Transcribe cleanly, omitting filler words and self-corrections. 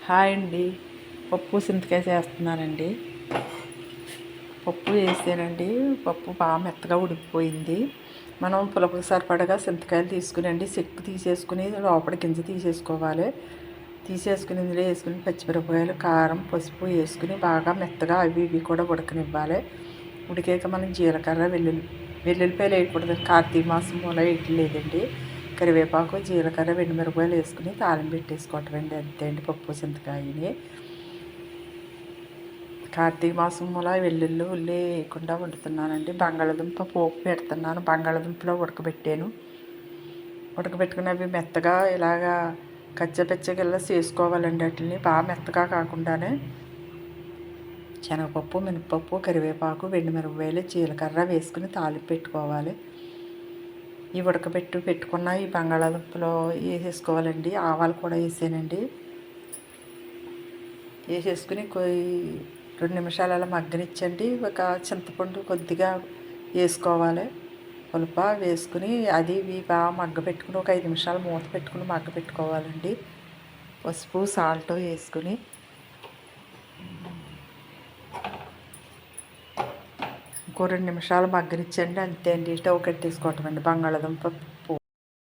Hi అండి. పప్పు చింతకాయ చేస్తున్నానండి. పప్పు వేసానండి. పప్పు బాగా మెత్తగా ఉడికిపోయింది. మనం పులుపుకి సరిపడగా చింతకాయలు తీసుకునండి చెక్కు తీసేసుకుని లోపల గింజ తీసేసుకోవాలి. తీసేసుకుని ఇందులో వేసుకుని పచ్చిమిరపకాయలు, కారం, పసుపు వేసుకుని బాగా మెత్తగా అవి ఇవి కూడా ఉడకనివ్వాలి. ఉడికాక మనం జీలకర్ర, వెల్లుల్లిపాయలు వేయకూడదు. కార్తీక మాసం మూల వేయట్లేదండి. కరివేపాకు, జీలకర్ర, మిరపకాయలు వేసుకుని తాలింపు పెట్టేసుకోవటమండి. అంతే అండి పప్పు చింతకాయని. కార్తీక మాసం మూల వెల్లుల్లి ఉల్లి వేయకుండా వండుతున్నానండి. బంగాళదుంప పోపు పెడుతున్నాను. బంగాళదుంపలో ఉడకబెట్టాను. ఉడకబెట్టుకుని అవి మెత్తగా ఇలాగా కచ్చపచ్చగిల్లా చేసుకోవాలండి. వాటిని బాగా మెత్తగా కాకుండానే శనగపప్పు, మినపప్పు, కరివేపాకు, మిరపకాయలు, జీలకర్ర వేసుకుని తాలింపు పెట్టుకోవాలి. ఈ పెట్టుకున్న ఈ బంగాళాదుంపలో వేసేసుకోవాలండి. ఆవాలు కూడా వేసానండి. వేసేసుకుని 2 నిమిషాలు అలా మగ్గనిచ్చండి. ఒక చింతపండు కొద్దిగా వేసుకోవాలి. పులుప వేసుకుని అది ఇవి బాగా మగ్గపెట్టుకుని ఒక 5 నిమిషాలు మూత పెట్టుకుని మగ్గపెట్టుకోవాలండి. పసుపు, సాల్ట్ వేసుకుని ఇంకో 2 నిమిషాలు మగ్గనిచ్చండి. అంతే అండి. స్టవ్ కట్టేసుకోవటం అండి. బంగాళాదుంప